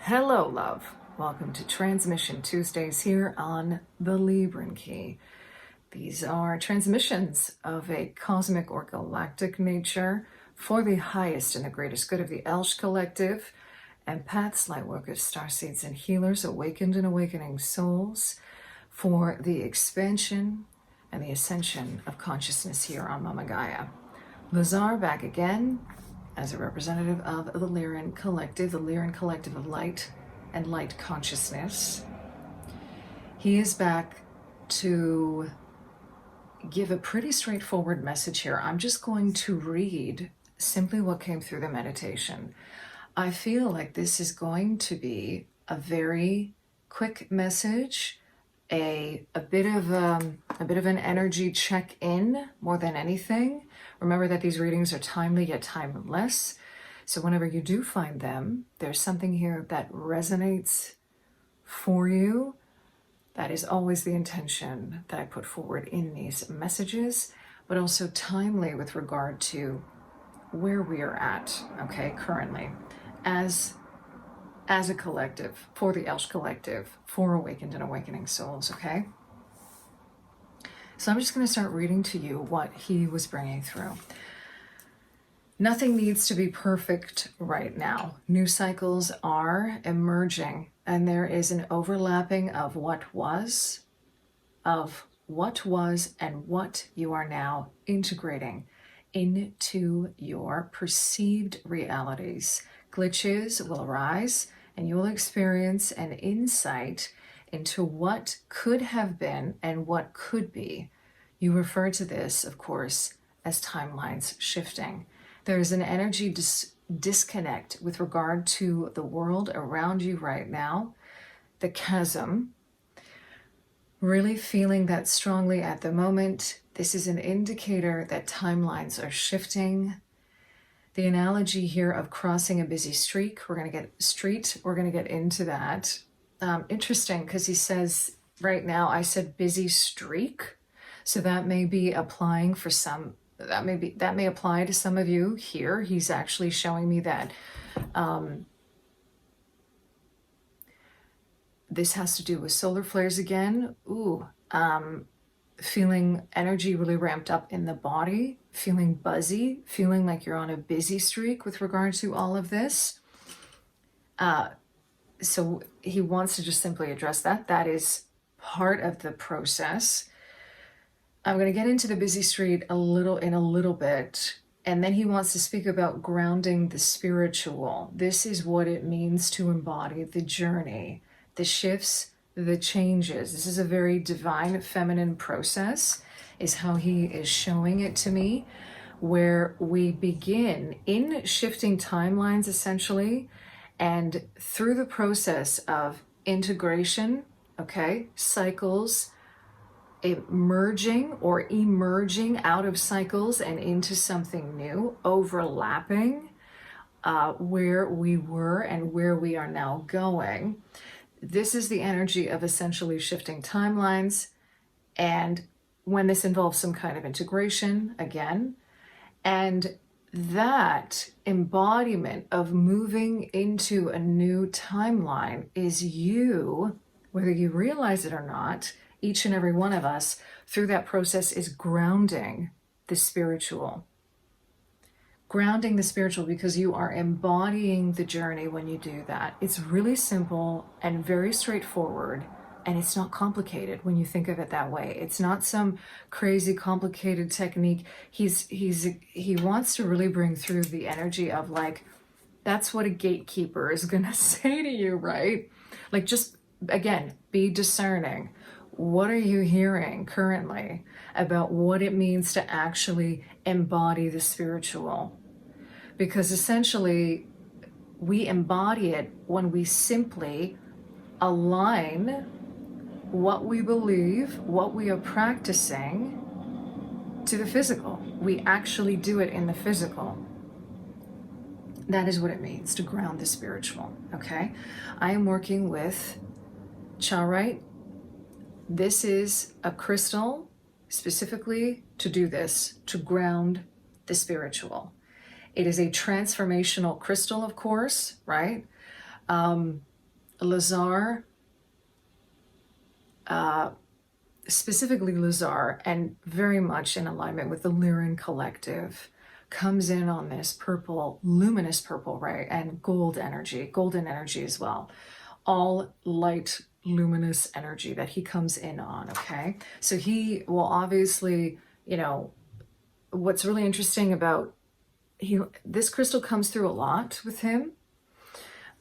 Hello, love. Welcome to Transmission Tuesdays here on the Lyran key. These are transmissions of a cosmic or galactic nature for the highest and the greatest good of the ELSH collective, Empaths, Lightworkers, Starseeds and Healers, awakened and awakening souls, for the expansion and the ascension of consciousness here on Momma Gaia. Lazar back again as a representative of the Lyran collective, the Lyran collective of light and light consciousness. He is back to give a pretty straightforward message here. I'm just going to read simply what came through the meditation. I feel like this is going to be a very quick message, a bit of an energy check-in more than anything. Remember that these readings are timely yet timeless. So whenever you do find them, there's something here that resonates for you. That is always the intention that I put forward in these messages, but also timely with regard to where we are at, okay, currently, as a collective, for the ELSH collective, for awakened and awakening souls, okay? So I'm just going to start reading to you what he was bringing through. Nothing needs to be perfect right now. New cycles are emerging, and there is an overlapping of what was, and what you are now integrating into your perceived realities. Glitches will arise, and you will experience an insight into what could have been and what could be. You refer to this, of course, as timelines shifting. There is an energy disconnect with regard to the world around you right now, the chasm. Really feeling that strongly at the moment. This is an indicator that timelines are shifting. The analogy here of crossing a busy street, we're going to get into that. Interesting, because he says right now, I said busy streak. So that may be applying for some, that may apply to some of you here. He's actually showing me that this has to do with solar flares again. Feeling energy really ramped up in the body, feeling buzzy, feeling like you're on a busy streak with regard to all of this. So he wants to just simply address that. That is part of the process. I'm going to get into the busy street in a little bit. And then he wants to speak about grounding the spiritual. This is what it means to embody the journey, the shifts, the changes. This is a very divine feminine process, is how he is showing it to me, where we begin in shifting timelines essentially, and through the process of integration, okay, cycles, emerging out of cycles and into something new, overlapping where we were and where we are now going. This is the energy of essentially shifting timelines, and when this involves some kind of integration again, and that embodiment of moving into a new timeline is you, whether you realize it or not. Each and every one of us through that process is grounding the spiritual. Grounding the spiritual, because you are embodying the journey when you do that. It's really simple and very straightforward, and it's not complicated when you think of it that way. It's not some crazy complicated technique. He wants to really bring through the energy of, like, that's what a gatekeeper is gonna say to you, right? Like, just again, be discerning. What are you hearing currently about what it means to actually embody the spiritual? Because essentially, we embody it when we simply align what we believe, what we are practicing, to the physical. We actually do it in the physical. That is what it means to ground the spiritual, okay? I am working with Charoite. This is a crystal specifically to do this, to ground the spiritual. It is a transformational crystal, of course, right? Lazar, specifically Lazar, and very much in alignment with the Lyran collective, comes in on this purple, luminous purple, right? And gold energy, golden energy as well. All light, luminous energy that he comes in on, okay? So he will obviously, you know, what's really interesting about this crystal comes through a lot with him,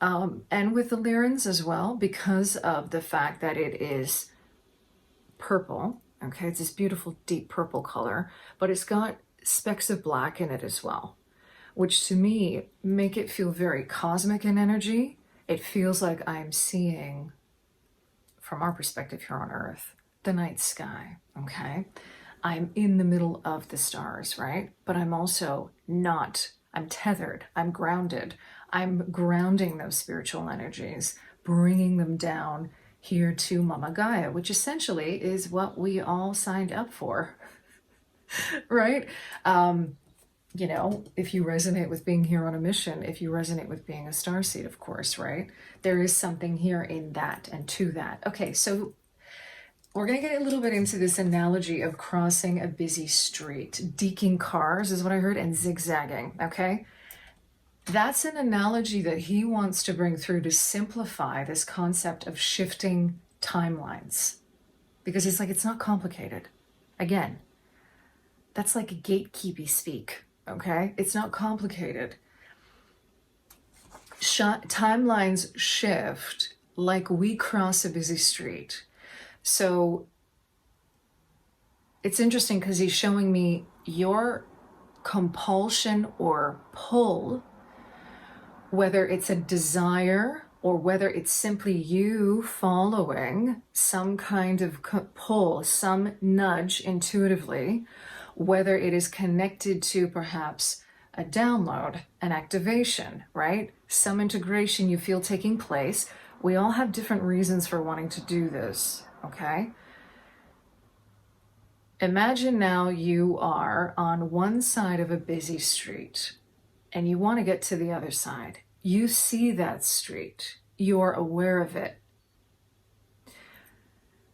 and with the Lyrans as well, because of the fact that it is purple, okay? It's this beautiful deep purple color, but it's got specks of black in it as well, which to me make it feel very cosmic in energy. It feels like I'm seeing, from our perspective here on Earth, the night sky, okay? I'm in the middle of the stars, right? But I'm also not, I'm tethered, I'm grounded. I'm grounding those spiritual energies, bringing them down here to Momma Gaia, which essentially is what we all signed up for, right? You know, if you resonate with being here on a mission, if you resonate with being a starseed, of course, right? There is something here in that and to that. Okay, so we're going to get a little bit into this analogy of crossing a busy street. Deking cars is what I heard, and zigzagging, okay? That's an analogy that he wants to bring through to simplify this concept of shifting timelines. Because he's like, it's not complicated. Again, that's like a gatekeepy speak, okay? It's not complicated. Timelines shift like we cross a busy street. So it's interesting because he's showing me your compulsion or pull, whether it's a desire or whether it's simply you following some kind of pull, some nudge intuitively, whether it is connected to perhaps a download, an activation, right? Some integration you feel taking place. We all have different reasons for wanting to do this, okay? Imagine now you are on one side of a busy street and you want to get to the other side. You see that street. You're aware of it.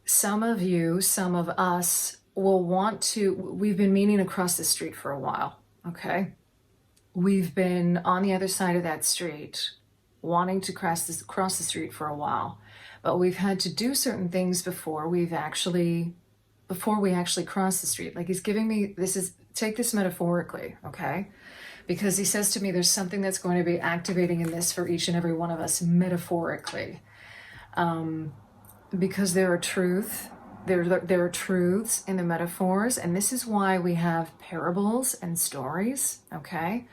Some of you, some of us will want to, we've been meaning to cross the street for a while, okay? We've been on the other side of that street, wanting to cross the street for a while, but we've had to do certain things before we actually cross the street. Like he's giving me, take this metaphorically, okay? Because he says to me, there's something that's going to be activating in this for each and every one of us metaphorically. Because there are truths in the metaphors, and this is why we have parables and stories, okay?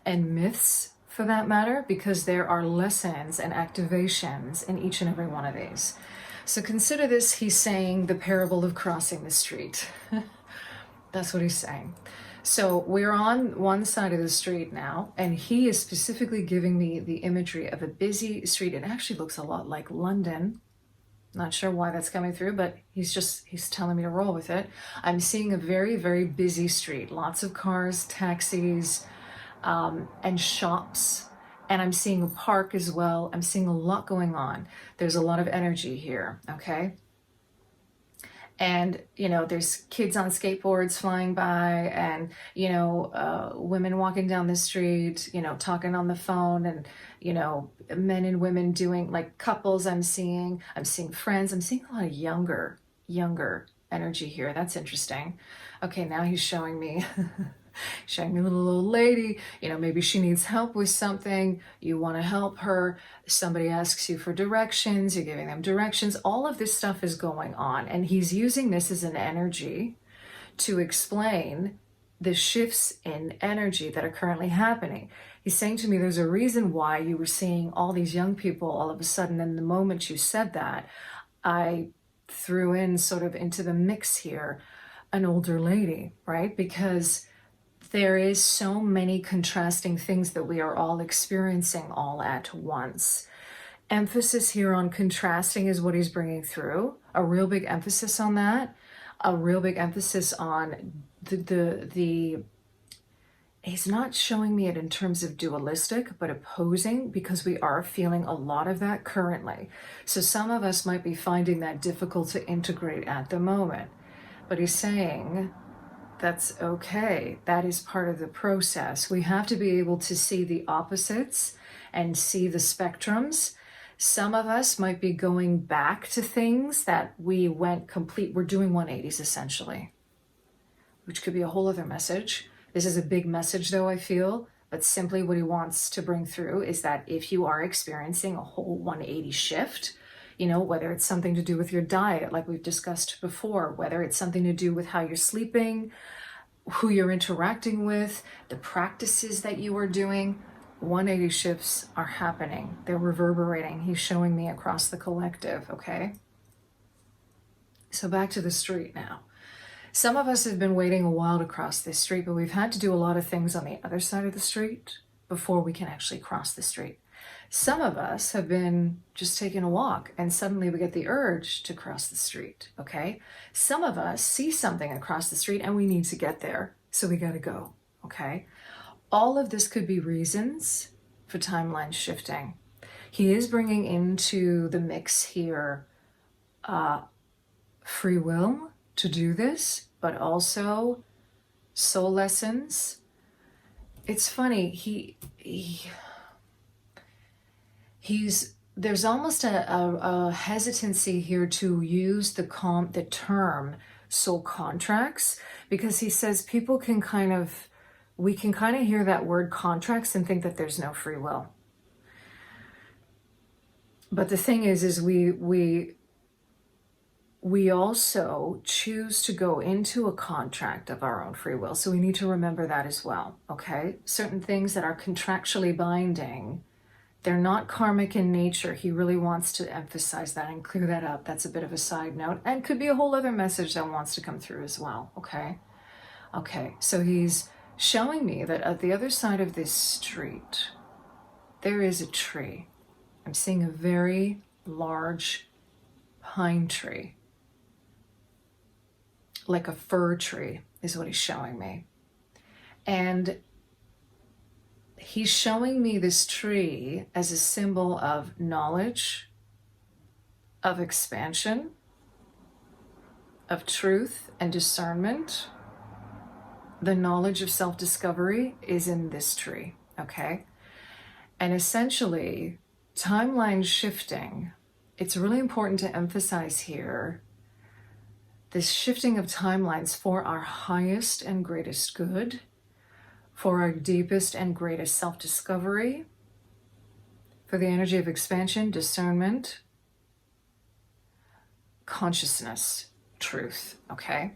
And myths, for that matter, because there are lessons and activations in each and every one of these. So consider this, he's saying the parable of crossing the street. That's what he's saying. So we're on one side of the street now, and he is specifically giving me the imagery of a busy street. It actually looks a lot like London. Not sure why that's coming through, but he's telling me to roll with it. I'm seeing a very, very busy street. Lots of cars, taxis, and shops. And I'm seeing a park as well. I'm seeing a lot going on. There's a lot of energy here, okay? And, you know, there's kids on skateboards flying by and, you know, women walking down the street, you know, talking on the phone, and, you know, men and women doing, like, couples I'm seeing friends. I'm seeing a lot of younger energy here. That's interesting. Okay, now he's showing me showing me a little old lady, you know, maybe she needs help with something, you want to help her, somebody asks you for directions, you're giving them directions. All of this stuff is going on, and he's using this as an energy to explain the shifts in energy that are currently happening. He's saying to me, there's a reason why you were seeing all these young people all of a sudden, and the moment you said that, I threw in sort of into the mix here an older lady, right? Because there is so many contrasting things that we are all experiencing all at once. Emphasis here on contrasting is what he's bringing through. A real big emphasis on that. A real big emphasis on the he's not showing me it in terms of dualistic, but opposing, because we are feeling a lot of that currently. So some of us might be finding that difficult to integrate at the moment. But he's saying that's okay. That is part of the process. We have to be able to see the opposites and see the spectrums. Some of us might be going back to things that we we're doing 180s essentially, which could be a whole other message. This is a big message though, I feel, but simply what he wants to bring through is that if you are experiencing a whole 180 shift, you know, whether it's something to do with your diet, like we've discussed before, whether it's something to do with how you're sleeping, who you're interacting with, the practices that you are doing, 180 shifts are happening. They're reverberating. He's showing me across the collective, okay? So back to the street now. Some of us have been waiting a while to cross this street, but we've had to do a lot of things on the other side of the street before we can actually cross the street. Some of us have been just taking a walk and suddenly we get the urge to cross the street, okay? Some of us see something across the street and we need to get there, so we gotta go, okay? All of this could be reasons for timeline shifting. He is bringing into the mix here free will to do this, but also soul lessons. It's funny, there's almost a hesitancy here to use the term soul contracts, because he says we can kind of hear that word contracts and think that there's no free will. But the thing is we also choose to go into a contract of our own free will. So we need to remember that as well, okay? Certain things that are contractually binding, they're not karmic in nature. He really wants to emphasize that and clear that up. That's a bit of a side note, and could be a whole other message that wants to come through as well, okay? Okay, so he's showing me that at the other side of this street, there is a tree. I'm seeing a very large pine tree, like a fir tree is what he's showing me. And he's showing me this tree as a symbol of knowledge, of expansion, of truth and discernment. The knowledge of self-discovery is in this tree, okay? And essentially, timeline shifting, it's really important to emphasize here this shifting of timelines for our highest and greatest good, for our deepest and greatest self-discovery, for the energy of expansion, discernment, consciousness, truth, okay?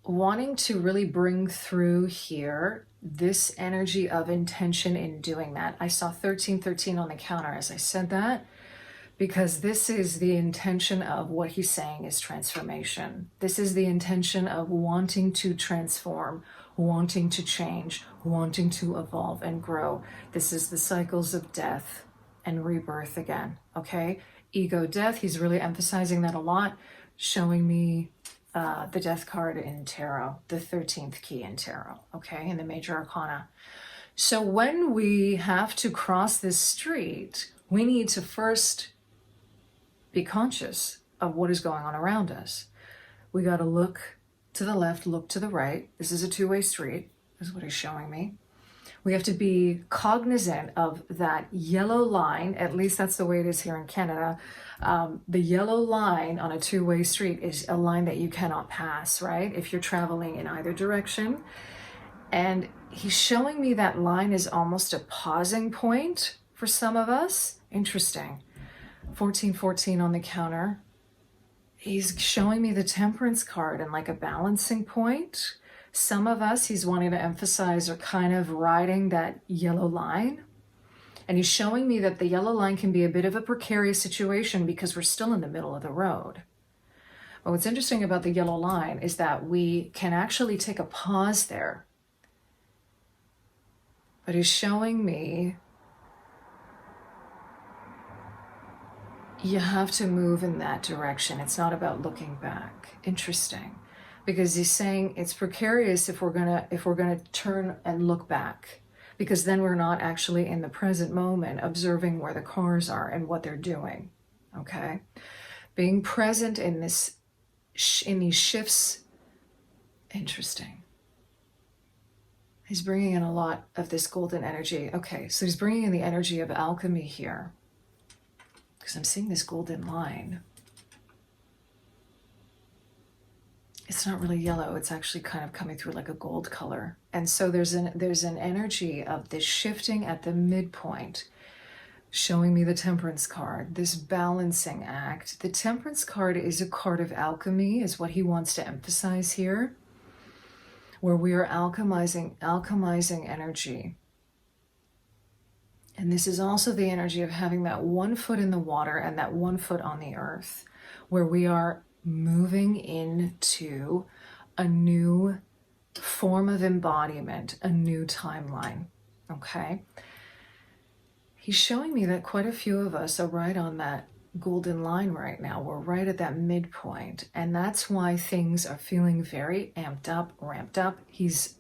Wanting to really bring through here this energy of intention in doing that. I saw 1313 on the counter as I said that, because this is the intention of what he's saying is transformation. This is the intention of wanting to transform, wanting to change, wanting to evolve and grow. This is the cycles of death and rebirth again, okay? Ego, death, he's really emphasizing that a lot, showing me the death card in tarot, the 13th key in tarot, okay, in the major arcana. So when we have to cross this street, we need to first be conscious of what is going on around us. We got to look to the left, look to the right. This is a two-way street, is what he's showing me. We have to be cognizant of that yellow line, at least that's the way it is here in Canada. The yellow line on a two-way street is a line that you cannot pass, right? If you're traveling in either direction. And he's showing me that line is almost a pausing point for some of us. Interesting. 1414 on the counter. He's showing me the Temperance card and like a balancing point. Some of us, he's wanting to emphasize, are kind of riding that yellow line. And he's showing me that the yellow line can be a bit of a precarious situation because we're still in the middle of the road. But what's interesting about the yellow line is that we can actually take a pause there. But he's showing me you have to move in that direction. It's not about looking back. Interesting. because he's saying it's precarious if we're gonna turn and look back, because then we're not actually in the present moment observing where the cars are and what they're doing. Okay, being present in this, in these shifts. Interesting. He's bringing in a lot of this golden energy. Okay, so he's bringing in the energy of alchemy here, because I'm seeing this golden line. It's not really yellow, it's actually kind of coming through like a gold color. And so there's an energy of this shifting at the midpoint, showing me the Temperance card, this balancing act. The Temperance card is a card of alchemy, is what he wants to emphasize here, where we are alchemizing energy. And this is also the energy of having that 1 foot in the water and that 1 foot on the earth, where we are moving into a new form of embodiment, a new timeline. Okay? He's showing me that quite a few of us are right on that golden line right now. We're right at that midpoint, and that's why things are feeling very amped up, ramped up. He's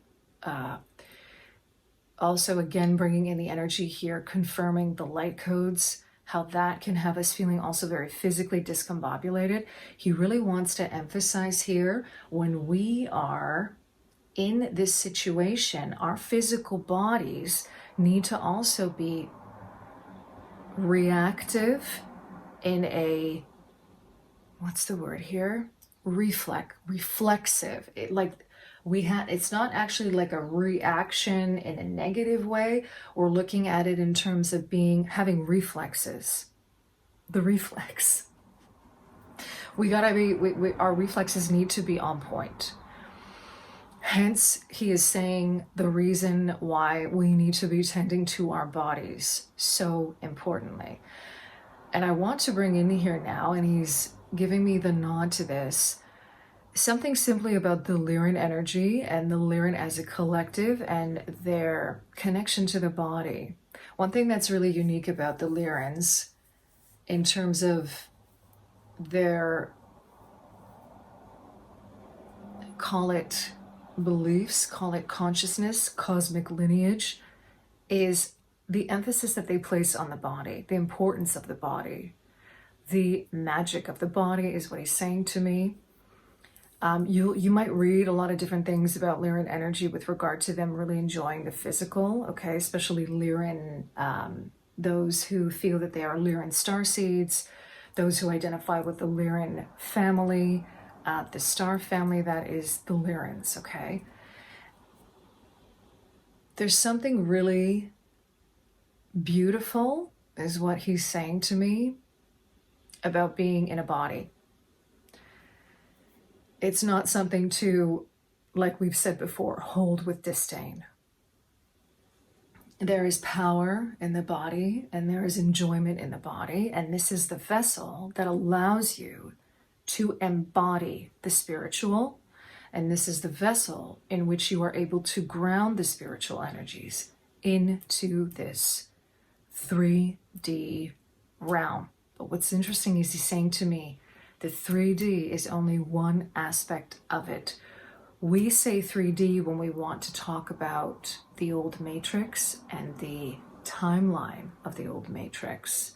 also again bringing in the energy here, confirming the light codes, how that can have us feeling also very physically discombobulated. He really wants to emphasize here, when we are in this situation, our physical bodies need to also be reactive in a, what's the word here? Reflexive. It's not actually like a reaction in a negative way. We're looking at it in terms of having reflexes. The reflex. Our reflexes need to be on point. Hence, he is saying the reason why we need to be tending to our bodies so importantly. And I want to bring in here now, and he's giving me the nod to this, something simply about the Lyran energy and the Lyran as a collective and their connection to the body. One thing that's really unique about the Lyrans in terms of their, call it beliefs, call it consciousness, cosmic lineage, is the emphasis that they place on the body, the importance of the body, the magic of the body is what he's saying to me. You might read a lot of different things about Lyran energy with regard to them really enjoying the physical, okay, especially Lyran, those who feel that they are Lyran starseeds, those who identify with the Lyran family, the star family that is the Lyrans, okay? There's something really beautiful, is what he's saying to me, about being in a body. It's not something to, like we've said before, hold with disdain. There is power in the body and there is enjoyment in the body, and this is the vessel that allows you to embody the spiritual, and this is the vessel in which you are able to ground the spiritual energies into this 3D realm. But what's interesting is he's saying to me, the 3D is only one aspect of it. We say 3D when we want to talk about the old matrix and the timeline of the old matrix.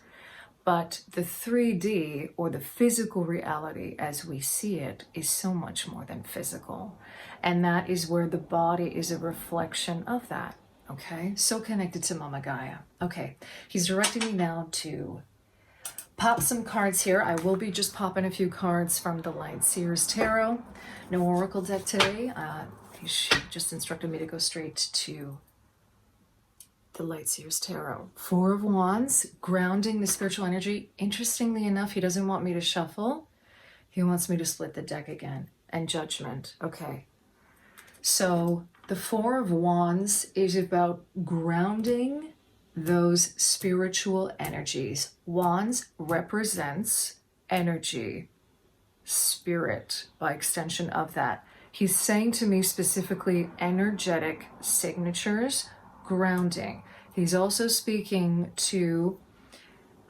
But the 3D, or the physical reality as we see it, is so much more than physical. And that is where the body is a reflection of that. Okay, so connected to Momma Gaia. Okay, he's directing me now to pop some cards here. I will be just popping a few cards from the Light Seer's Tarot. No Oracle deck today. She just instructed me to go straight to the Light Seer's Tarot. 4 of Wands, grounding the spiritual energy. Interestingly enough, he doesn't want me to shuffle. He wants me to split the deck again. And Judgment. Okay. So the 4 of Wands is about grounding those spiritual energies. Wands represents energy, spirit, by extension of that. He's saying to me specifically energetic signatures, grounding. He's also speaking to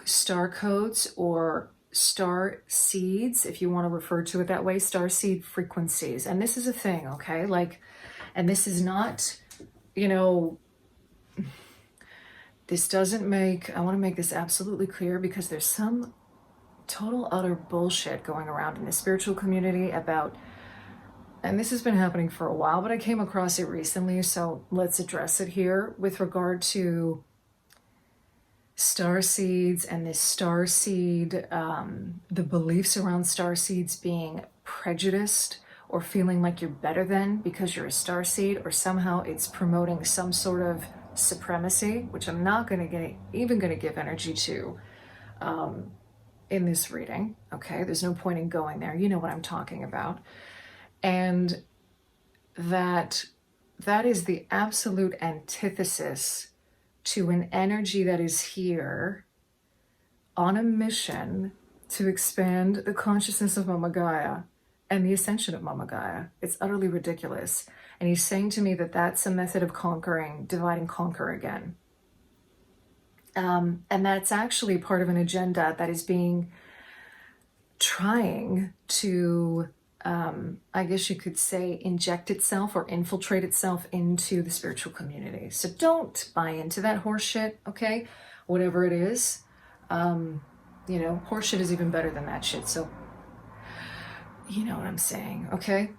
star codes or star seeds, if you want to refer to it that way, star seed frequencies. And this is a thing, okay? Like, and this is not, you know, this doesn't make, I want to make this absolutely clear, because there's some total utter bullshit going around in the spiritual community about, and this has been happening for a while, but I came across it recently, so let's address it here with regard to star seeds and this star seed, the beliefs around star seeds being prejudiced or feeling like you're better than because you're a star seed, or somehow it's promoting some sort of supremacy, which I'm not going to even going to give energy to in this reading. Okay, there's no point in going there. You know what I'm talking about. And that is the absolute antithesis to an energy that is here on a mission to expand the consciousness of Momma Gaia and the ascension of Momma Gaia. It's utterly ridiculous. And he's saying to me that that's a method of conquering, divide and conquer again. And that's actually part of an agenda that is being trying to, I guess you could say, inject itself or infiltrate itself into the spiritual community. So don't buy into that horseshit, okay? Whatever it is. You know, horseshit is even better than that shit. So, you know what I'm saying, okay?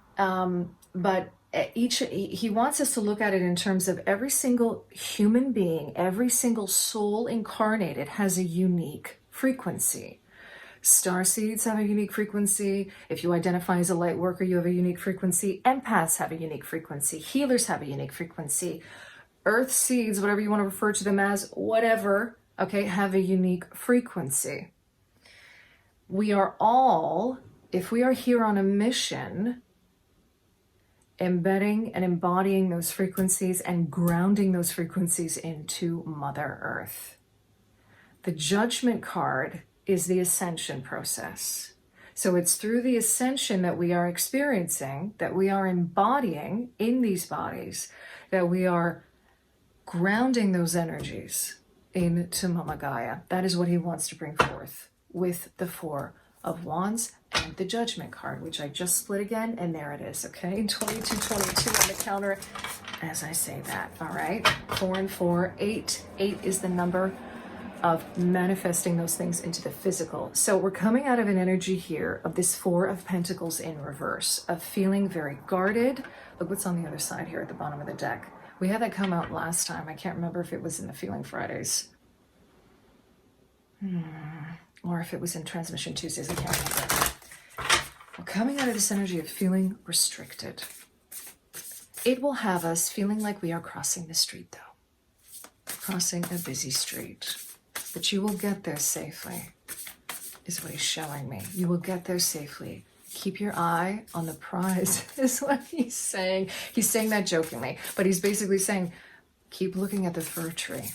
But he wants us to look at it in terms of every single human being, every single soul incarnated has a unique frequency. Starseeds have a unique frequency. If you identify as a light worker, you have a unique frequency. Empaths have a unique frequency. Healers have a unique frequency. Earth seeds, whatever you want to refer to them as, whatever, okay, have a unique frequency. We are all, if we are here on a mission, embedding and embodying those frequencies and grounding those frequencies into Mother Earth. The judgment card is the ascension process. So it's through the ascension that we are experiencing, that we are embodying in these bodies, that we are grounding those energies into Momma Gaia. That is what he wants to bring forth with the Four of Wands and the Judgment card, which I just split again, and there it is, okay? 2222 on the counter as I say that, all right? 4 and 4, 8. 8 is the number of manifesting those things into the physical. So we're coming out of an energy here of this Four of Pentacles in reverse, of feeling very guarded. Look what's on the other side here at the bottom of the deck. We had that come out last time. I can't remember if it was in the Feeling Fridays. Or if it was in Transmission Tuesdays. I can't remember. We're coming out of this energy of feeling restricted. It will have us feeling like we are crossing the street, though. Crossing a busy street. But you will get there safely, is what he's showing me. You will get there safely. Keep your eye on the prize, is what he's saying. He's saying that jokingly, but he's basically saying, keep looking at the fir tree.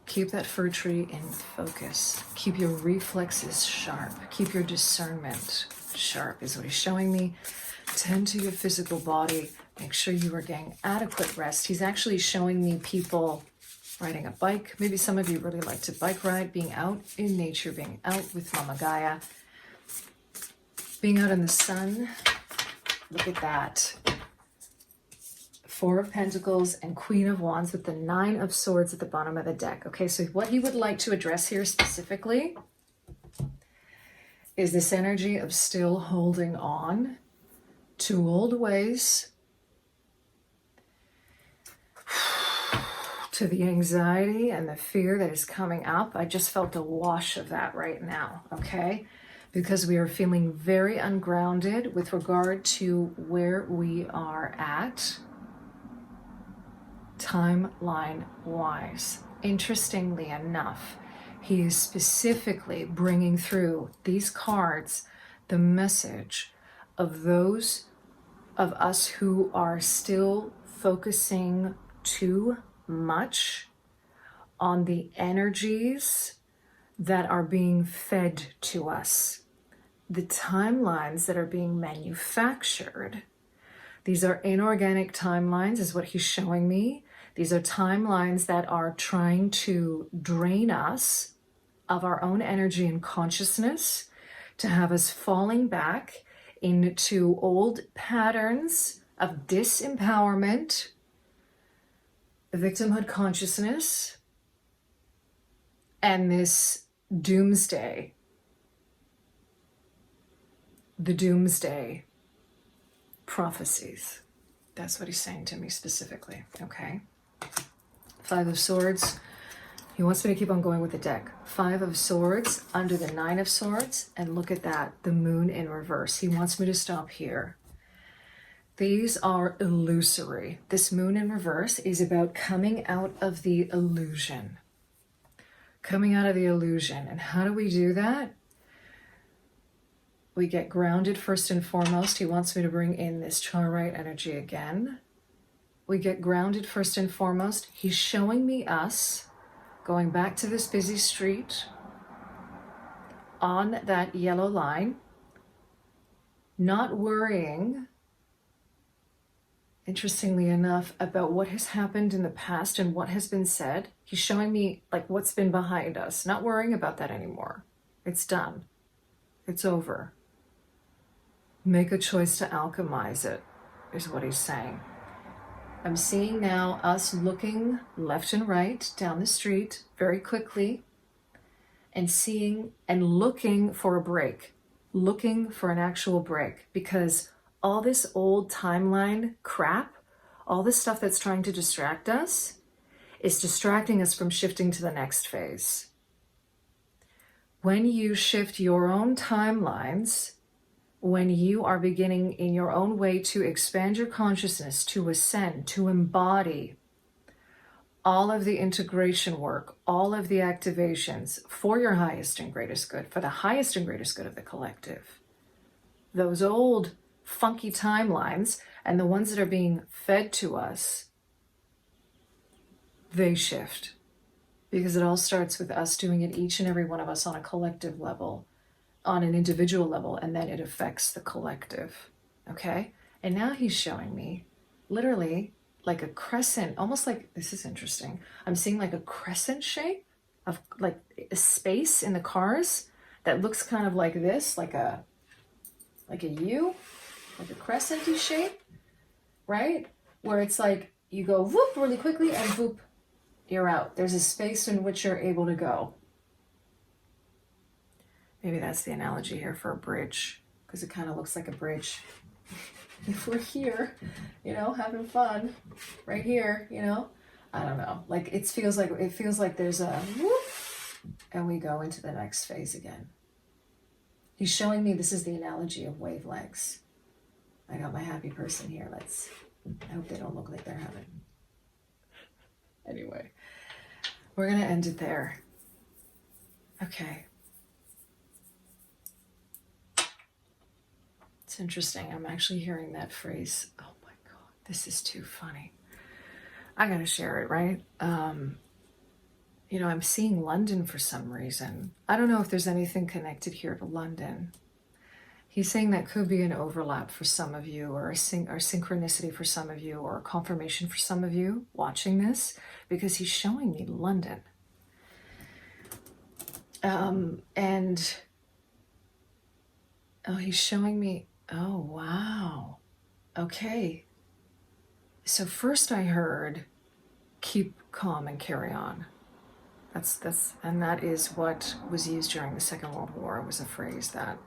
Keep that fir tree in focus. Keep your reflexes sharp. Keep your discernment sharp, is what he's showing me. Tend to your physical body. Make sure you are getting adequate rest. He's actually showing me people riding a bike. Maybe some of you really like to bike ride, being out in nature, being out with Momma Gaia, being out in the sun. Look at that. Four of Pentacles and Queen of Wands with the Nine of Swords at the bottom of the deck. Okay, so what he would like to address here specifically is this energy of still holding on to old ways, to the anxiety and the fear that is coming up. I just felt a wash of that right now, okay? Because we are feeling very ungrounded with regard to where we are at, timeline-wise. Interestingly enough, he is specifically bringing through these cards the message of those of us who are still focusing too much on the energies that are being fed to us, the timelines that are being manufactured. These are inorganic timelines, is what he's showing me. These are timelines that are trying to drain us of our own energy and consciousness to have us falling back into old patterns of disempowerment, victimhood consciousness, and this doomsday, the doomsday prophecies. That's what he's saying to me specifically, okay? Five of Swords. He wants me to keep on going with the deck. Five of Swords under the Nine of Swords, and look at that, the Moon in reverse. He wants me to stop here. These are illusory. This Moon in reverse is about coming out of the illusion. Coming out of the illusion. And how do we do that? We get grounded first and foremost. He wants me to bring in this Charoite energy again. We get grounded first and foremost. He's showing me us going back to this busy street on that yellow line, not worrying, interestingly enough, about what has happened in the past and what has been said. He's showing me like what's been behind us, not worrying about that anymore. It's done. It's over. Make a choice to alchemize it, is what he's saying. I'm seeing now us looking left and right down the street very quickly and seeing and looking for a break, looking for an actual break, because all this old timeline crap, all this stuff that's trying to distract us is distracting us from shifting to the next phase. When you shift your own timelines, when you are beginning in your own way to expand your consciousness, to ascend, to embody all of the integration work, all of the activations for your highest and greatest good, for the highest and greatest good of the collective. Those old funky timelines and the ones that are being fed to us, they shift. Because it all starts with us doing it, each and every one of us on a collective level, on an individual level, and then it affects the collective, okay? And now he's showing me literally like a crescent, almost like, this is interesting. I'm seeing like a crescent shape of like a space in the cars that looks kind of like this, like a U, like a crescent-y shape, right? Where it's like you go whoop really quickly and whoop, you're out. There's a space in which you're able to go. Maybe that's the analogy here for a bridge, because it kind of looks like a bridge. If we're here, you know, having fun, right here, you know, I don't know. Like it feels like there's a whoop, and we go into the next phase again. He's showing me this is the analogy of wavelengths. I got my happy person here. I hope they don't look like they're having. Anyway, we're gonna end it there. Okay. It's interesting. I'm actually hearing that phrase. Oh my God, this is too funny. I gotta share it, right? You know, I'm seeing London for some reason. I don't know if there's anything connected here to London. He's saying that could be an overlap for some of you, or a synchronicity for some of you, or a confirmation for some of you watching this, because he's showing me London. And oh, he's showing me, oh, wow. Okay. So first I heard, keep calm and carry on. And that is what was used during the Second World War. It was a phrase that,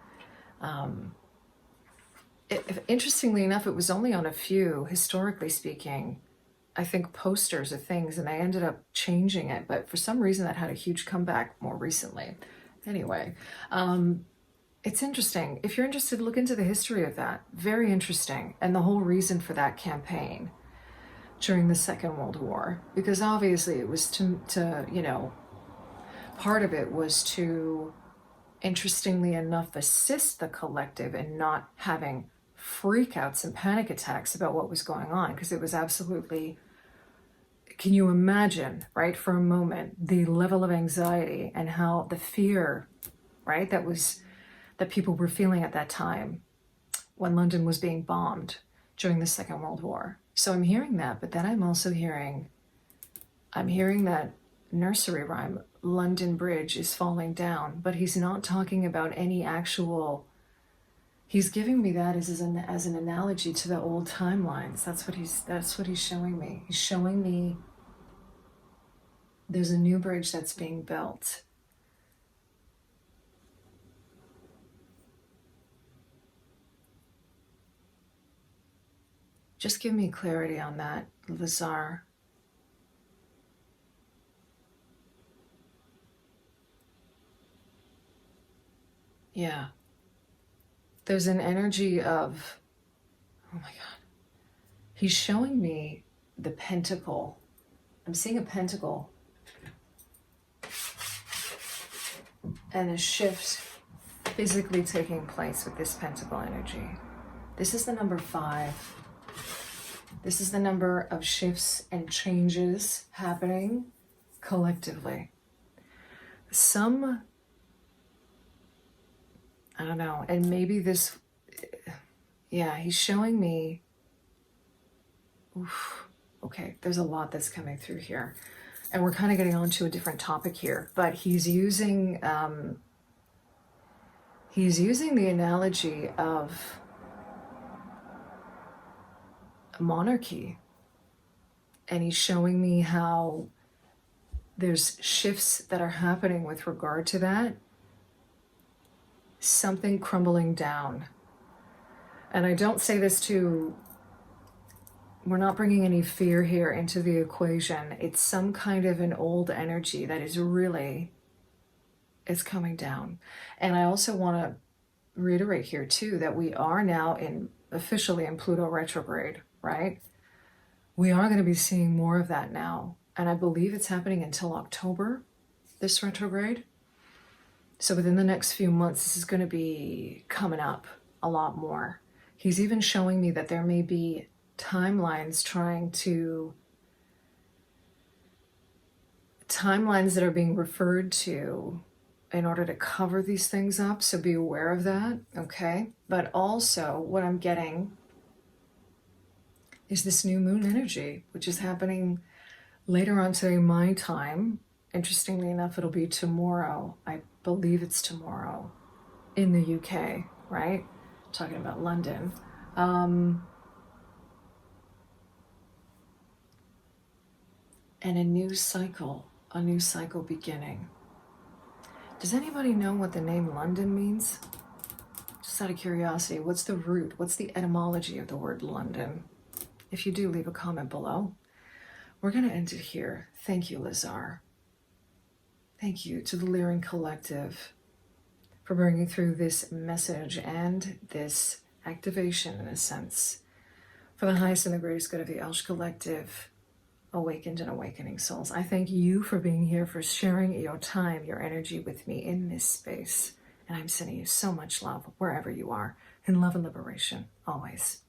interestingly enough, it was only on a few, historically speaking, I think posters of things, and I ended up changing it, but for some reason that had a huge comeback more recently. Anyway, it's interesting. If you're interested, look into the history of that. Very interesting. And the whole reason for that campaign during the Second World War, because obviously it was to you know, part of it was to, interestingly enough, assist the collective in not having freakouts and panic attacks about what was going on, because it was absolutely, can you imagine, right, for a moment, the level of anxiety and how the fear, right, that people were feeling at that time when London was being bombed during the Second World War. So I'm hearing that, but then I'm also hearing that nursery rhyme, London Bridge is falling down, but he's not talking about any actual, he's giving me that as an analogy to the old timelines. That's what he's showing me. He's showing me there's a new bridge that's being built. Just give me clarity on that, Lazar. Yeah. There's an energy of, oh my God. He's showing me the pentacle. I'm seeing a pentacle. And a shift physically taking place with this pentacle energy. This is the number 5. This is the number of shifts and changes happening collectively. Some, I don't know, and maybe this, yeah, he's showing me, oof, okay, there's a lot that's coming through here. And we're kind of getting onto a different topic here, but he's using the analogy of a monarchy. And he's showing me how there's shifts that are happening with regard to that. Something crumbling down. And I don't say this to, we're not bringing any fear here into the equation. It's some kind of an old energy that is really, it's coming down. And I also want to reiterate here too, that we are now officially in Pluto retrograde, right? We are going to be seeing more of that now. And I believe it's happening until October, this retrograde. So within the next few months, this is going to be coming up a lot more. He's even showing me that there may be timelines that are being referred to in order to cover these things up. So be aware of that, okay? But also what I'm getting is this new moon energy, which is happening later on today, my time. Interestingly enough, it'll be tomorrow. I believe it's tomorrow in the UK, right? Talking about London. And a new cycle beginning. Does anybody know what the name London means? Just out of curiosity, what's the root? What's the etymology of the word London? If you do, leave a comment below. We're going to end it here. Thank you, Lazar. Thank you to the Lyran Collective for bringing through this message and this activation, in a sense, for the highest and the greatest good of the ELSH Collective, awakened and awakening souls. I thank you for being here, for sharing your time, your energy with me in this space. And I'm sending you so much love wherever you are, in love and liberation, always.